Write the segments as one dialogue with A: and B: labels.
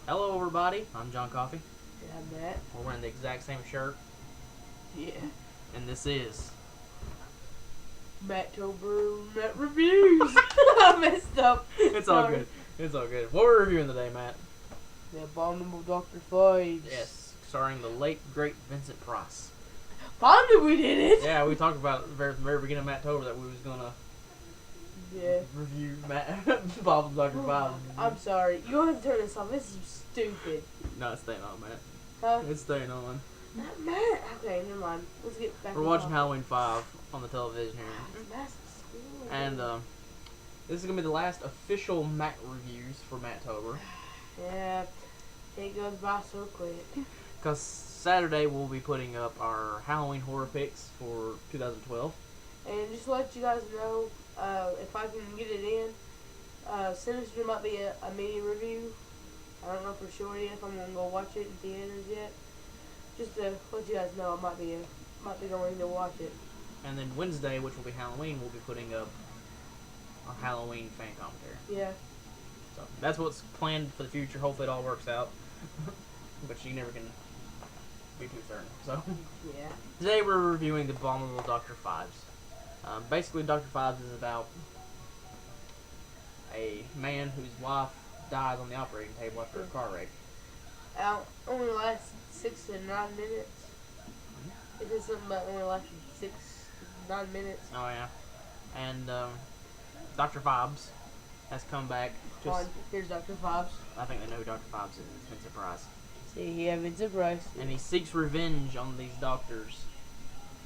A: Hello, everybody. I'm John Coffey.
B: Yeah, I'm Matt.
A: We're wearing the exact same shirt,
B: Yeah.
A: and this is
B: Mattober Matt Reviews. I messed up.
A: It's all good. It's all good. What are we reviewing today, Matt?
B: The abominable Dr. Phibes.
A: Yes, starring the late great Vincent Price.
B: Finally, we did it.
A: Yeah, we talked about at the very beginning of Mattober that we was gonna review Bob Dr. Phibes.
B: I'm sorry. You don't have to turn this off. This is stupid.
A: No, it's staying on, Matt.
B: Huh?
A: It's staying on.
B: Not Matt. Okay, never mind. Let's get back.
A: We're watching Halloween 5 on the television here,
B: That's
A: and this is gonna be the last official Matt reviews for Mattober.
B: Yeah. It goes by so quick.
A: Because Saturday we'll be putting up our Halloween horror picks for 2012.
B: And just to let you guys know, if I can get it in, Sinister might be a mini review. I don't know for sure yet if I'm gonna go watch it in theaters yet. Just to let you guys know, I might be going to watch it.
A: And then Wednesday, which will be Halloween, we'll be putting up our Halloween fan commentary.
B: Yeah.
A: So that's what's planned for the future. Hopefully it all works out. But you never can be too certain. So
B: Yeah.
A: today we're reviewing the abominable Dr. Phibes. Basically, Dr. Phibes is about a man whose wife dies on the operating table after a car wreck.
B: Only lasts 6 to 9 minutes. It says something about only lasted 6 to 9 minutes.
A: Oh yeah. And Dr. Phibes has come back.
B: Here's Dr. Phibes.
A: I think they know who Dr. Phibes is. It's Vincent Price.
B: See, yeah, Vincent Price.
A: And he seeks revenge on these doctors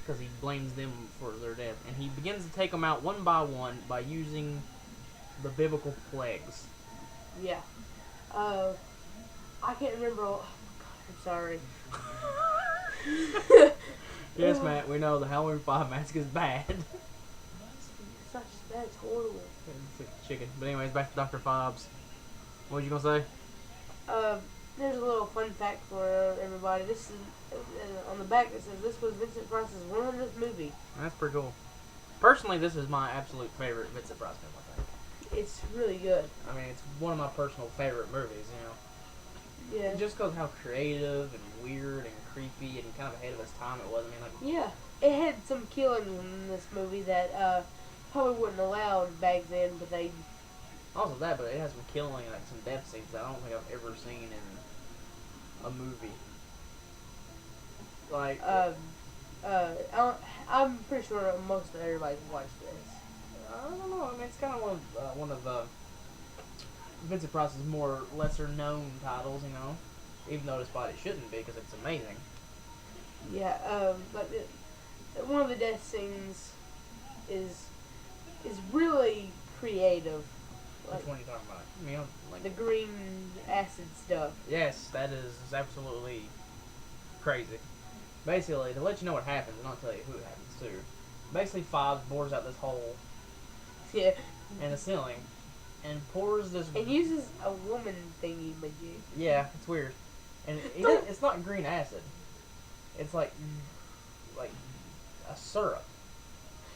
A: because he blames them for their death. And he begins to take them out one by using the biblical plagues.
B: Yeah. I can't remember. Oh, God, I'm sorry.
A: Yes, Matt, we know the Halloween 5 mask is bad.
B: It's not just bad, it's horrible.
A: It's like chicken. But anyways, back to Dr. Phibes. What was you going to say?
B: There's a little fun fact for everybody. This is on the back. It says this was Vincent Price's 100th movie.
A: That's pretty cool. Personally, this is my absolute favorite Vincent Price film, I think.
B: It's really good.
A: I mean, it's one of my personal favorite movies, you know.
B: Yeah.
A: Just because how creative and weird and creepy and kind of ahead of its time it was. I mean, like...
B: Yeah. It had some killings in this movie that probably wasn't allowed back then, but they...
A: Also that, but it has some killing, like some death scenes that I don't think I've ever seen in a movie. Like...
B: I'm pretty sure most of everybody's watched this.
A: I don't know. I mean, it's kind of one of Vincent Price's more lesser known titles, you know. Even though despite it shouldn't be, because it's amazing.
B: Yeah, but one of the death scenes is really creative.
A: Which one are you talking about? I mean, like
B: the green acid stuff.
A: Yes, that is absolutely crazy. Basically, to let you know what happens, and not tell you who it happens to. Basically, Phibes bores out this hole
B: Yeah.
A: in the ceiling and pours this.
B: And uses a woman thingy majig.
A: Yeah, it's weird. And it's not green acid. It's like a syrup.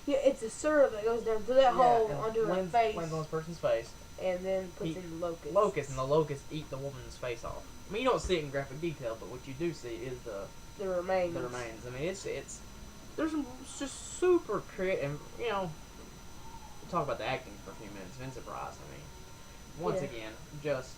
B: Yeah, it's a syrup that goes down through that hole onto her face.
A: Lands on this person's face.
B: And then puts in locusts.
A: Locusts, and the locusts eat the woman's face off. I mean, you don't see it in graphic detail, but what you do see is
B: the remains.
A: The remains. I mean, it's there's some just super creative. You know, we'll talk about the acting for a few minutes. Vincent Price. I mean, once again, just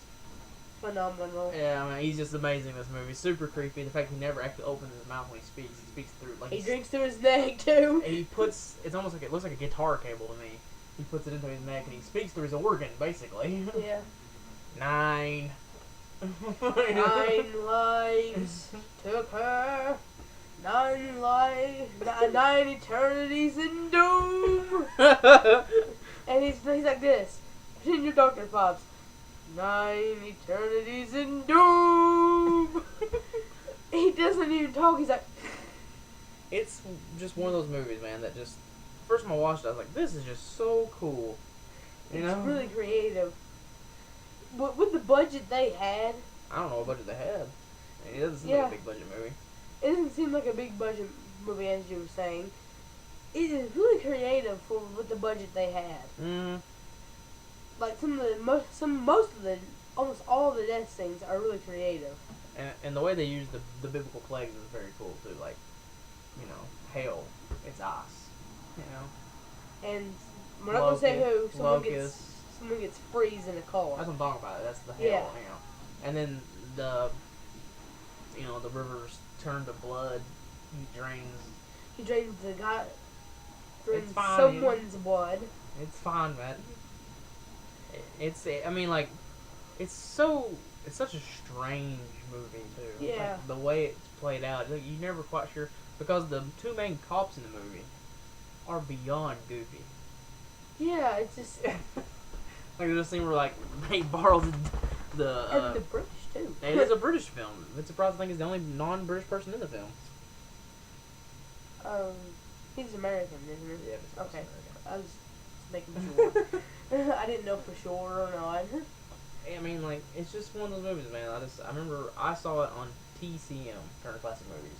B: phenomenal.
A: Yeah, I mean, he's just amazing in this movie. Super creepy. The fact he never actually opens his mouth when he speaks. He speaks through
B: he drinks through his neck too.
A: And he puts it's almost like it looks like a guitar cable to me. He puts it into his neck and he speaks through his organ, basically.
B: Yeah.
A: 9.
B: 9 lives took her. 9 eternities in doom. And he's like this. Pretend you're Dr. Phibes. 9 eternities in doom. He doesn't even talk. He's like.
A: It's just one of those movies, man, that just... First time I watched it, I was like, this is just so cool. You know?
B: It's really creative. But with the budget they had...
A: I don't know what budget they had. It doesn't seem like a big budget movie.
B: It doesn't seem like a big budget movie, as you were saying. It is really creative for with the budget they had. Like almost all of the death scenes are really creative.
A: And the way they use the biblical plagues is very cool too. Like, you know, hail, it's ice. You know.
B: And we're not gonna say who. Someone gets freeze in a car.
A: That's what I'm talking about. That's the hail.
B: Yeah.
A: You know. And then the rivers turn to blood.
B: He drains someone's blood.
A: It's fine, man. It's such a strange movie too.
B: Yeah.
A: Like, the way it's played out, like, you're never quite sure because the two main cops in the movie are beyond goofy.
B: Yeah, it's just
A: like there's a scene where like they borrowed the
B: and the British too.
A: It is a British film. It's surprising thing is the only non-British person in the film.
B: He's American, isn't he?
A: Yeah, it's
B: okay.
A: American.
B: I was just making sure. I didn't know for sure or not.
A: I mean, like, it's just one of those movies, man. I remember I saw it on TCM, Turner Classic Movies,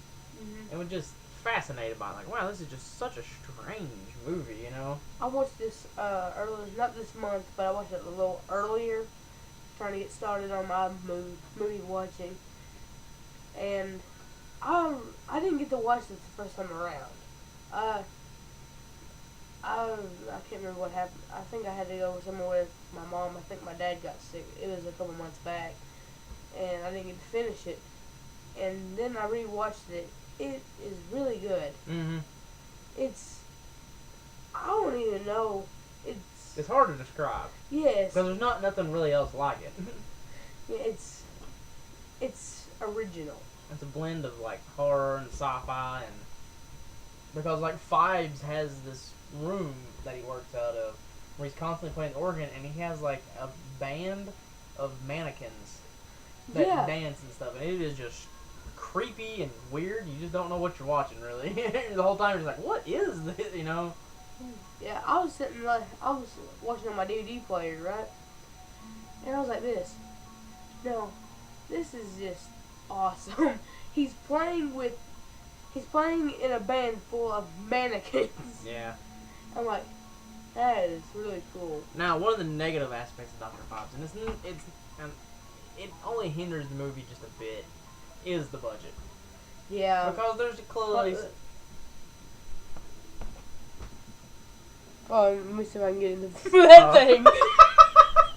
A: and was just fascinated by it. Like, wow, this is just such a strange movie, you know?
B: I watched this earlier, not this month, but I watched it a little earlier, trying to get started on my movie watching, and I didn't get to watch this the first time around. I can't remember what happened. I think I had to go somewhere with my mom. I think my dad got sick. It was a couple months back, and I didn't get to finish it. And then I rewatched it. It is really good. I don't even know.
A: It's hard to describe.
B: Yes.
A: Because there's nothing really else like it.
B: Yeah, it's original.
A: It's a blend of like horror and sci-fi, and because like Phibes has this room that he works out of where he's constantly playing the organ, and he has like a band of mannequins that dance and stuff, and it is just creepy and weird. You just don't know what you're watching really. The whole time you're just like, what is this? You know?
B: Yeah, I was watching on my DVD player, right? And I was like this. No, this is just awesome. He's playing in a band full of mannequins.
A: Yeah.
B: I'm like, that is really cool.
A: Now, one of the negative aspects of Dr. Phibes, and it only hinders the movie just a bit, is the budget.
B: Yeah.
A: Because there's clearly...
B: Oh, let me see if I can get into that thing.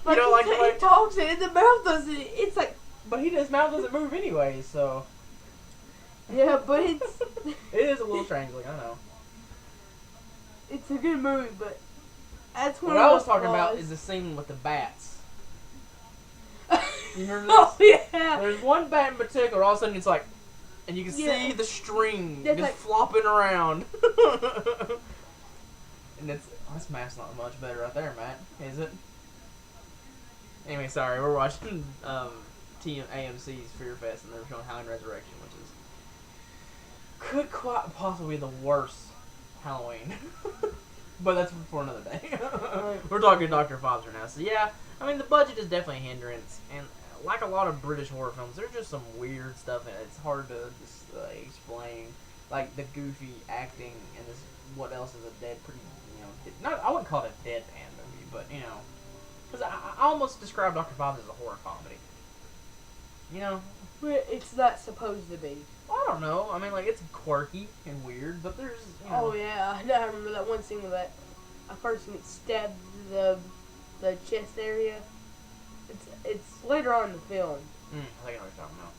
A: You know, like
B: he talks and the mouth doesn't. It's like.
A: But his mouth doesn't move anyway, so.
B: Yeah, but it
A: is a little strange. Like I know.
B: It's a good movie, but that's
A: what I was talking about is the scene with the bats. You remember this?
B: Oh yeah.
A: There's one bat in particular. All of a sudden, it's like, and you can see the string just like, flopping around. And this math's not much better right there, Matt. Is it? Anyway, sorry, we're watching AMC's Fear Fest, and they're showing Halloween Resurrection, which is could quite possibly be the worst Halloween. But that's for another day. We're talking Dr. Phibes right now. So yeah, I mean the budget is definitely a hindrance, and like a lot of British horror films, there's just some weird stuff in it. It's hard to just explain, like the goofy acting and this. What else is a pretty, I wouldn't call it a deadpan movie, but because I almost describe Dr. Phibes as a horror comedy.
B: But it's not supposed to be.
A: I don't know. I mean, like, it's quirky and weird, but there's,
B: Oh, yeah. I remember that one scene with that a person gets stabbed in the chest area. It's later on in the film.
A: I think I know what you're talking about.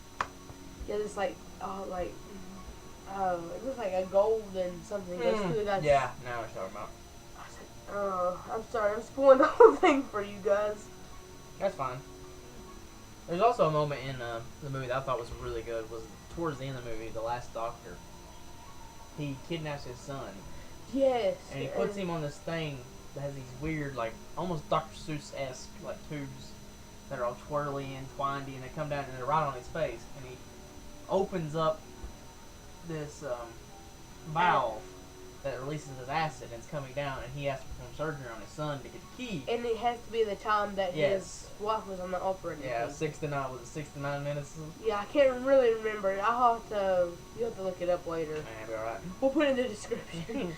B: Yeah, it's like, it looks like a gold and something goes through the guy's...
A: Yeah, now I know what you're talking about.
B: I'm sorry, I'm spoiling the whole thing for you guys.
A: That's fine. There's also a moment in the movie that I thought was really good. Was towards the end of the movie, the last doctor. He kidnaps his son.
B: Yes.
A: And he puts him on this thing that has these weird, like, almost Dr. Seuss-esque, like, tubes that are all twirly and twinedy, and they come down and they're right on his face. And he opens up this valve that releases his acid, and it's coming down, and he has to perform surgery on his son to get the key.
B: And it has to be the time that
A: Yes.
B: his wife was on the operating
A: Yeah,
B: table.
A: 6 to 9, was it 6 to 9 minutes?
B: Yeah, I can't really remember. You'll have to look it up later.
A: Man, be alright.
B: We'll put it in the description.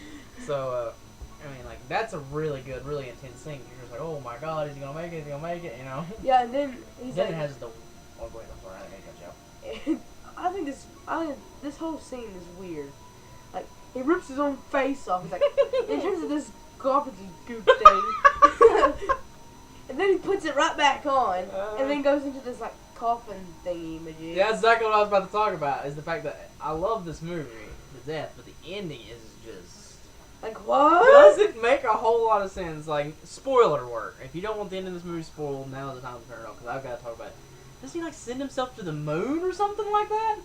A: So, I mean, like, that's a really good, really intense scene. You're just like, oh my god, is he gonna make it? Is he gonna make it? You know?
B: Yeah, and then he's
A: Then
B: like,
A: it has the. Oh, wait, I'm sorry, I didn't mean to cut you off.
B: I think this whole scene is weird. Like, he rips his own face off. He's like, in terms of this garbage goop thing. And then he puts it right back on. And then goes into this, like, coffin thingy majig.
A: Yeah, that's exactly what I was about to talk about, is the fact that I love this movie to death, but the ending is just...
B: Like, what?
A: Doesn't make a whole lot of sense. Like, spoiler work. If you don't want the end of this movie spoiled, now's the time to turn it off, because I've got to talk about it. Doesn't he, like, send himself to the moon or something like that?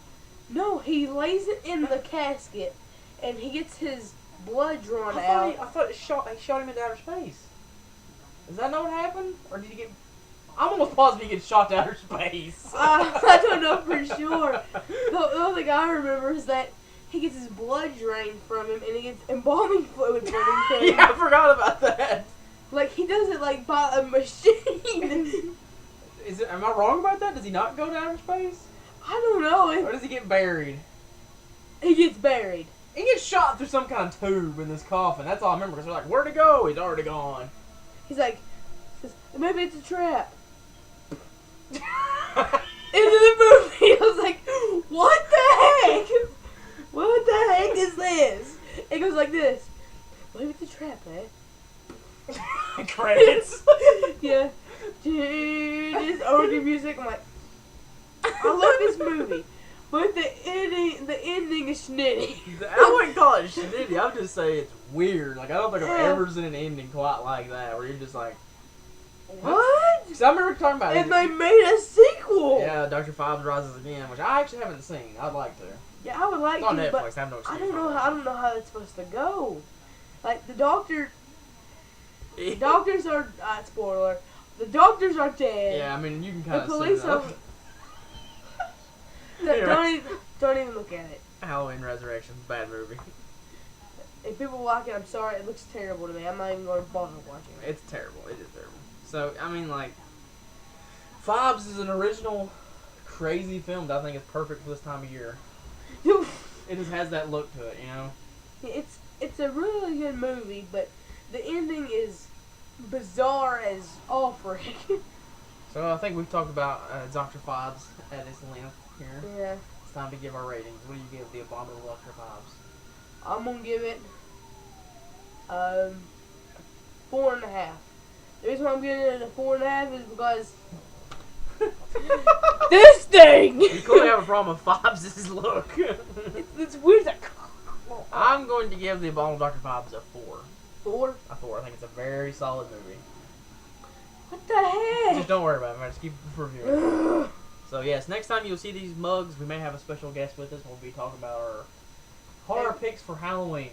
B: No, he lays it in the casket, and he gets his blood drawn
A: I
B: out.
A: thought it shot him into outer space. Is that not what happened? Or did he get... I'm almost positive he gets shot to outer space.
B: I don't know for sure. The only thing I remember is that he gets his blood drained from him, and he gets embalming fluid put into him.
A: Yeah, I forgot about that.
B: Like, he does it, like, by a machine.
A: Am I wrong about that? Does he not go to outer space?
B: I don't know.
A: Or does he get buried?
B: He gets buried.
A: He gets shot through some kind of tube in this coffin. That's all I remember. Because they're like, where'd he go? He's already gone.
B: He's like, maybe it's a trap. Into the movie. I was like, what the heck? What the heck is this? It goes like this. Maybe it's a trap, eh?
A: Credits.
B: Yeah. This organ music. I'm like, I love this movie, but the ending is schnitty.
A: I wouldn't call it shitty. I would just say it's weird. Like, I don't think I've ever seen an ending quite like that, where you're just like,
B: What?
A: because I remember talking about
B: And
A: it.
B: they made a sequel.
A: Yeah, Dr. Phibes Rises Again, which I actually haven't seen. I'd like to.
B: Yeah, I would like
A: It's on
B: to,
A: Netflix.
B: but
A: I have no excuse.
B: I don't know how it's supposed to go. Like, the doctors are spoiler. The doctors are dead.
A: Yeah, I mean, you can
B: The
A: kind of
B: police
A: see
B: are.
A: Anyway.
B: Don't even look at it.
A: Halloween Resurrections, bad movie.
B: If people like it, I'm sorry. It looks terrible to me. I'm not even going to bother watching it.
A: It's terrible. It is terrible. So, I mean, like, Phibes is an original, crazy film that I think is perfect for this time of year. It just has that look to it, you know?
B: It's a really good movie, but the ending is bizarre as all freak.
A: So, I think we've talked about Dr. Phibes at its length here.
B: Yeah.
A: It's time to give our ratings. What do you give the abominable Dr. Phibes?
B: I'm gonna give it 4.5. The reason why I'm giving it a 4.5 is because this thing.
A: You clearly have a problem with Phibes' look.
B: It's weird.
A: I'm going to give the abominable Dr. Phibes a 4.
B: 4?
A: A 4. I think it's a very solid movie.
B: What the heck?
A: Just don't worry about it, man. Just keep reviewing. So, yes, next time you'll see these mugs, we may have a special guest with us. We'll be talking about our horror picks for Halloween.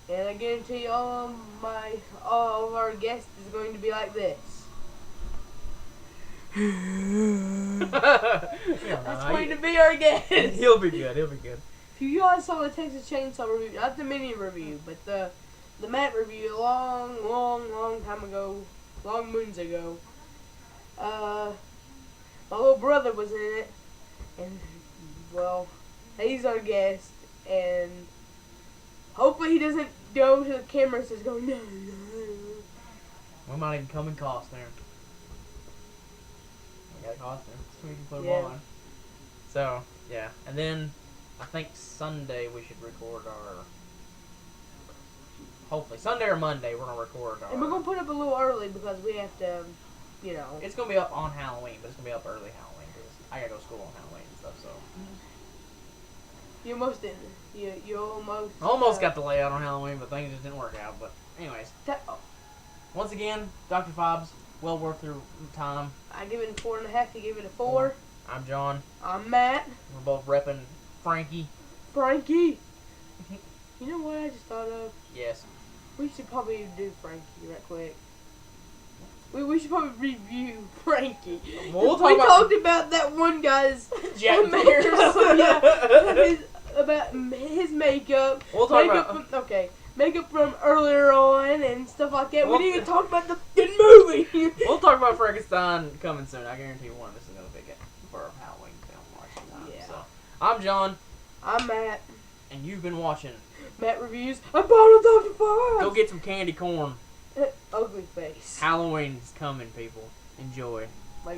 B: And I guarantee you all of our guests is going to be like this. That's going to be our guest.
A: He'll be good. He'll be good.
B: If you guys saw the Texas Chainsaw review, not the mini review, but the Matt review a long time ago, long moons ago, my little brother was in it, and, well, he's our guest, and hopefully he doesn't go to the camera and says, no.
A: We might even come in costume. We got a costume, so we can put
B: Yeah.
A: them on. So, yeah. And then, I think Sunday we should record our... Hopefully, Sunday or Monday we're going to record our...
B: And we're going to put up a little early because we have to,
A: It's going to be up on Halloween, but it's going to be up early Halloween because I got to go to school on Halloween and stuff, so...
B: You almost didn't. You almost...
A: Almost got the layout on Halloween, but things just didn't work out. But anyways, once again, Dr. Phibes, well worth your time.
B: I give it a 4.5. You give it a 4.
A: I'm John.
B: I'm Matt.
A: We're both repping Frankie.
B: Frankie. You know what I just thought of?
A: Yes.
B: We should probably do Frankie right quick. We should probably review Frankie.
A: We'll
B: we talked about that one guy's
A: Jack
B: makeup. Yeah, about his makeup.
A: We'll talk
B: makeup
A: about...
B: from, makeup from earlier on and stuff like that.
A: We'll,
B: we need to talk about the fucking movie.
A: We'll talk about Frankenstein coming soon. I guarantee one of us is going to pick it for our Halloween film watching time.
B: Yeah.
A: So, I'm John.
B: I'm Matt.
A: And you've been watching
B: Matt Reviews. I bought a Dr. Five.
A: Go get some candy corn.
B: Ugly face.
A: Halloween's coming, people. Enjoy.